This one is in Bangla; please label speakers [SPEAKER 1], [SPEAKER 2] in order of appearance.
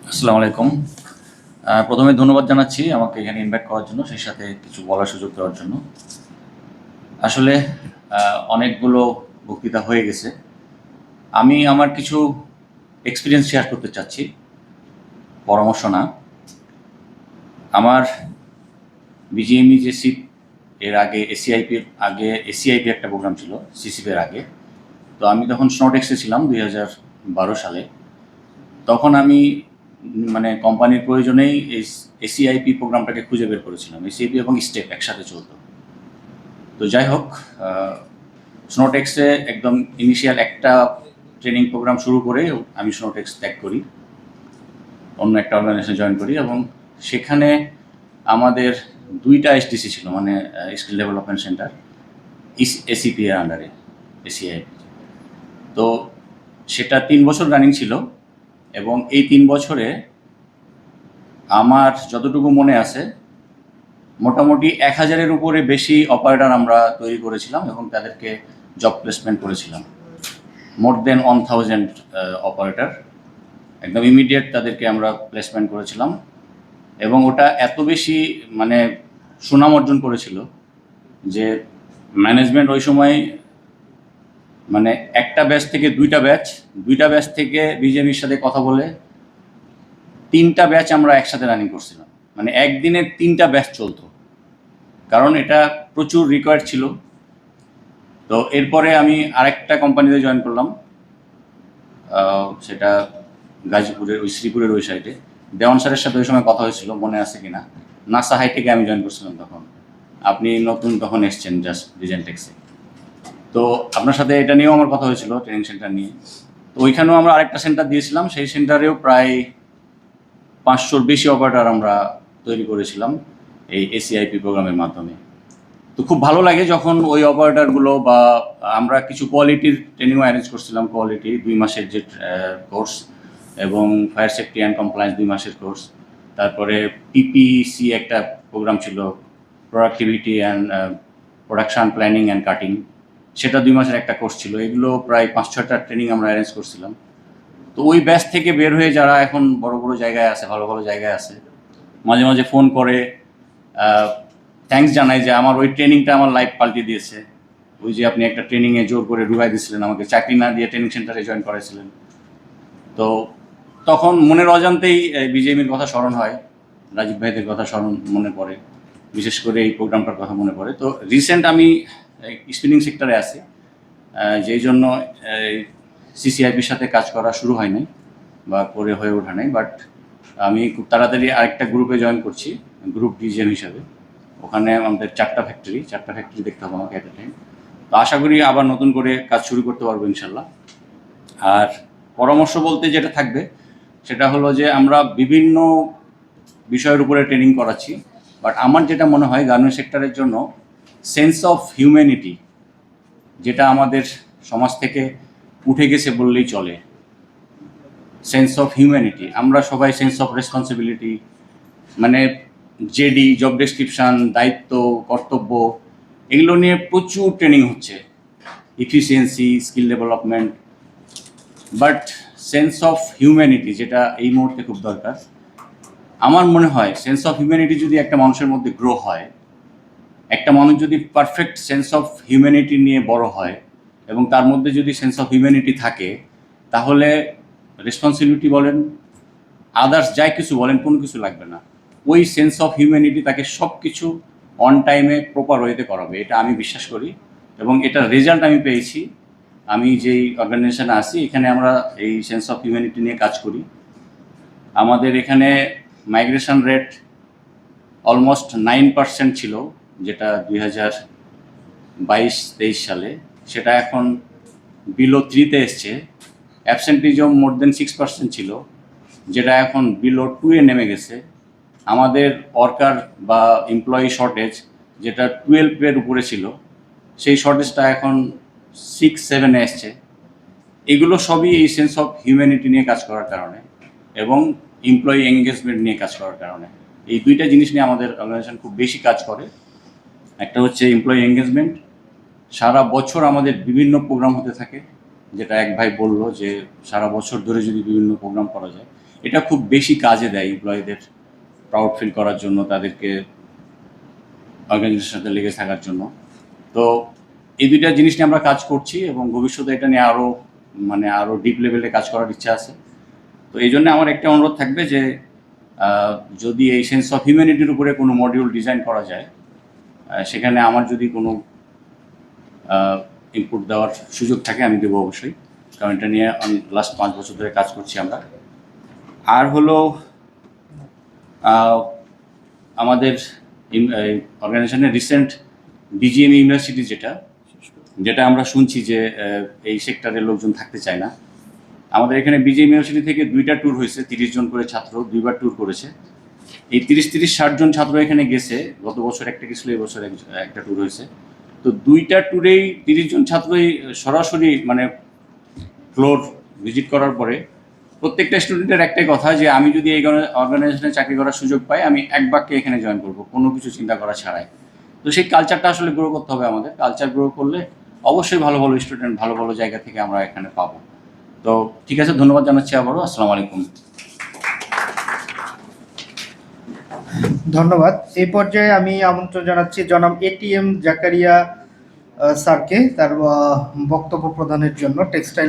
[SPEAKER 1] আসসালামু আলাইকুম। প্রথমে ধন্যবাদ জানাচ্ছি আমাকে এখানে ইনভাইট করার জন্য, সেই সাথে কিছু বলার সুযোগ দেওয়ার জন্য। আসলে অনেকগুলো বক্তৃতা হয়ে গেছে। আমি আমার কিছু এক্সপেরিয়েন্স শেয়ার করতে চাচ্ছি, পরামর্শ না। আমার বিজিএমই যে সিট, এর আগে এসিআইপি একটা প্রোগ্রাম ছিল সিসিপি এর আগে। তো আমি তখন স্নোটেক্সে ছিলাম 2012 সালে। তখন আমি মানে কোম্পানির প্রয়োজনেই এই এসিআইপি প্রোগ্রামটাকে খুঁজে বের করেছিলাম। এসিআইপি এবং স্টেপ একসাথে চলতো। তো যাই হোক, স্নোটেক্সে একদম ইনিশিয়াল একটা ট্রেনিং প্রোগ্রাম শুরু করে আমি স্নোটেক্স ত্যাগ করি, অন্য একটা অর্গানাইজেশনে জয়েন করি, এবং সেখানে আমাদের 2টা এসডিসি ছিল, মানে স্কিল ডেভেলপমেন্ট সেন্টার, এসিপি এর আন্ডারে, এসিআইপি। তো সেটা 3 বছর রানিং ছিল, এবং এই 3 বছরে আমার যতটুকু মনে আছে মোটামুটি 1000-এর উপরে বেশি অপারেটর আমরা তৈরি করেছিলাম এবং তাদেরকে জব প্লেসমেন্ট করেছিলাম। মোর দেন 1000 অপারেটর একদম ইমিডিয়েট তাদেরকে আমরা প্লেসমেন্ট করেছিলাম, এবং ওটা এত বেশি মানে সুনাম অর্জন করেছিল যে ম্যানেজমেন্ট ওই সময় মানে একটা ব্যাচ থেকে দুইটা ব্যাচ থেকে বিজেপির সাথে কথা বলে 3টা ব্যাচ আমরা একসাথে রানিং করছিলাম। মানে একদিনে 3টা ব্যাচ চলতো, কারণ এটা প্রচুর রিকোয়ার্ড ছিল। তো এরপরে আমি আরেকটা কোম্পানিতে জয়েন করলাম, সেটা গাজীপুরের ওই শ্রীপুরের ওই সাইডে। দেওয়ান স্যারের সাথে ওই সময় কথা হয়েছিল, মনে আছে কিনা। নাসা হাইটেকে আমি জয়েন করছিলাম তখন, আপনি নতুন তখন এসছেন জাস্ট ডিজেন্টেক্সে। তো আপনার সাথে এটা নিয়েও আমার কথা হয়েছিল, ট্রেনিং সেন্টার নিয়ে। তো ওইখানেও আমরা আরেকটা সেন্টার দিয়েছিলাম, সেই সেন্টারেও প্রায় 500-র বেশি অপারেটর আমরা তৈরি করেছিলাম এই এসিআইপি প্রোগ্রামের মাধ্যমে। তো খুব ভালো লাগে যখন ওই অপারেটরগুলো, বা আমরা কিছু কোয়ালিটির ট্রেনিংও অ্যারেঞ্জ করছিলাম, কোয়ালিটি 2 মাসের যে কোর্স, এবং ফায়ার সেফটি অ্যান্ড কমপ্লায়েন্স 2 মাসের কোর্স। তারপরে পিপিসি একটা প্রোগ্রাম ছিল, productivity and production planning and cutting, সেটা 2 মাসের একটা কোর্স ছিল। এগুলো প্রায় 5-6টা ট্রেনিং আমরা অ্যারেঞ্জ করছিলাম। তো ওই ব্যাচ থেকে বের হয়ে যারা এখন বড় বড় জায়গায় আছে, ভালো ভালো জায়গায় আছে, মাঝে মাঝে ফোন করে থ্যাঙ্কস জানাই যে আমার ওই ট্রেনিংটা আমার লাইফ পাল্টে দিয়েছে। ওই যে আপনি একটা ট্রেনিংয়ে জোর করে ঢুকাই দিয়েছিলেন, আমাকে চাকরি না দিয়ে ট্রেনিং সেন্টারে জয়েন করাইছিলেন। তো তখন মনের অজান্তেই বিজেপির কথা স্মরণ হয়, রাজীব ভাইদের কথা মনে পড়ে, বিশেষ করে এই প্রোগ্রামটার কথা মনে পড়ে। তো রিসেন্ট আমি স্পিনিং সেক্টরে আছি, যেই জন্য সিসিআইপির সাথে কাজ করা শুরু হয় নাই বা করে হয়ে ওঠা নাই। বাট আমি খুব তাড়াতাড়ি আরেকটা গ্রুপে জয়েন করছি, গ্রুপ ডিজিএম হিসাবে। ওখানে আমাদের 4টা ফ্যাক্টরি দেখতে হবে আমাকে একটা টাইম। তো আশা করি আবার নতুন করে কাজ শুরু করতে পারবো ইনশাল্লাহ। আর পরামর্শ বলতে যেটা থাকবে সেটা হলো যে আমরা বিভিন্ন বিষয়ের উপরে ট্রেনিং করাচ্ছি, বাট আমার যেটা মনে হয় গার্মেন্টস সেক্টরের জন্য সেন্স অফ হিউম্যানিটি, যেটা আমাদের সমাজ থেকে উঠে গেছে বললেই চলে। সেন্স অফ হিউম্যানিটি, আমরা সবাই সেন্স অফ রেসপন্সিবিলিটি, মানে জেডি, জব ডেসক্রিপশান, দায়িত্ব, কর্তব্য, এগুলো নিয়ে প্রচুর ট্রেনিং হচ্ছে, efficiency, skill development. But sense of humanity যেটা এই মুহূর্তে খুব দরকার, আমার মনে হয় সেন্স অফ হিউম্যানিটি যদি একটা মানুষের মধ্যে গ্রো হয়, একটা মানুষ যদি পারফেক্ট সেন্স অফ হিউম্যানিটি নিয়ে বড় হয় এবং তার মধ্যে যদি সেন্স অফ হিউম্যানিটি থাকে, তাহলে রেসপন্সিবিলিটি বলেন, আদার্স যাই কিছু বলেন, কোনো কিছু লাগবে না। ওই সেন্স অফ হিউম্যানিটি তাকে সব কিছু অন টাইমে প্রপার ওয়েতে করাবে, এটা আমি বিশ্বাস করি, এবং এটার রেজাল্ট আমি পেয়েছি। আমি যেই অর্গানাইজেশনে আছি এখানে আমরা এই সেন্স অফ হিউম্যানিটি নিয়ে কাজ করি। আমাদের এখানে মাইগ্রেশন রেট অলমোস্ট 9% ছিল, যেটা 2022-23 সালে, সেটা এখন বিলো 3-তে এসছে। অ্যাবসেন্টিজম মোর দেন 6% ছিল, যেটা এখন বিলো 2-এ নেমে গেছে। আমাদের ওয়ার্কার বা এমপ্লয়ি শর্টেজ, যেটা 12-এর উপরে ছিল, সেই শর্টেজটা এখন 6-7-এ এসছে। এগুলো সবই এই সেন্স অফ হিউম্যানিটি নিয়ে কাজ করার কারণে এবং এমপ্লয়ি এঙ্গেজমেন্ট নিয়ে কাজ করার কারণে। এই 2টা জিনিস নিয়ে আমাদের অর্গানাইজেশন খুব বেশি কাজ করে। একটা হচ্ছে এমপ্লয়ি এঙ্গেজমেন্ট, সারা বছর আমাদের বিভিন্ন প্রোগ্রাম হতে থাকে, যেটা এক ভাই বলল যে সারা বছর ধরে যদি বিভিন্ন প্রোগ্রাম করা যায়, এটা খুব বেশি কাজে দেয় এমপ্লয়ীদের প্রাউড ফিল করার জন্য, তাদেরকে অর্গানাইজেশনের সাথে লেগে থাকার জন্য। তো এই দুইটা জিনিস নিয়ে আমরা কাজ করছি এবং ভবিষ্যতে এটা নিয়ে আরও ডিপ লেভেলে কাজ করার ইচ্ছা আছে। তো এই জন্য আমার একটা অনুরোধ থাকবে যে যদি এই সেন্স অফ হিউম্যানিটির উপরে কোনো মডিউল ডিজাইন করা যায়, সেখানে আমার যদি কোনো ইনপুট দেওয়ার সুযোগ থাকে আমি দেবো অবশ্যই, কারণ এটা নিয়ে লাস্ট 5 বছর ধরে কাজ করছি আমরা। আর হলো আমাদের অর্গানাইজেশনের রিসেন্ট বিজিএম ইউনিভার্সিটি যেটা আমরা শুনছি যে এই সেক্টরের লোকজন থাকতে চায় না। আমাদের এখানে বিজিএম ইউনিভার্সিটি থেকে 2টা ট্যুর হয়েছে, 30 জন করে ছাত্র 2বার ট্যুর করেছে। এই 30-60 জন ছাত্র এখানে গেছে, গত বছর একটা গেছিলো, এই বছর একটা ট্যুর হয়েছে। তো 2টা ট্যুরেই 30 জন ছাত্রই সরাসরি মানে ফ্লোর ভিজিট করার পরে প্রত্যেকটা স্টুডেন্টের একটাই কথা যে আমি যদি এই অর্গানাইজেশনে চাকরি করার সুযোগ পাই, আমি এক বাক্যে এখানে জয়েন করবো, কোনো কিছু চিন্তা করা ছাড়াই। তো সেই কালচারটা আসলে গ্রো করতে হবে আমাদের। কালচার গ্রো করলে অবশ্যই ভালো ভালো স্টুডেন্ট ভালো ভালো জায়গা থেকে আমরা এখানে পাবো। তো ঠিক আছে, ধন্যবাদ জানাচ্ছি আবারও। আসসালামু আলাইকুম।
[SPEAKER 2] ধন্যবাদ। এই পর্যায়ে আমি আমন্ত্রণ জানাচ্ছি জনাব এটিএম জাকারিয়া স্যারকে তার বক্তব্য প্রদানের জন্য টেক্সটাইল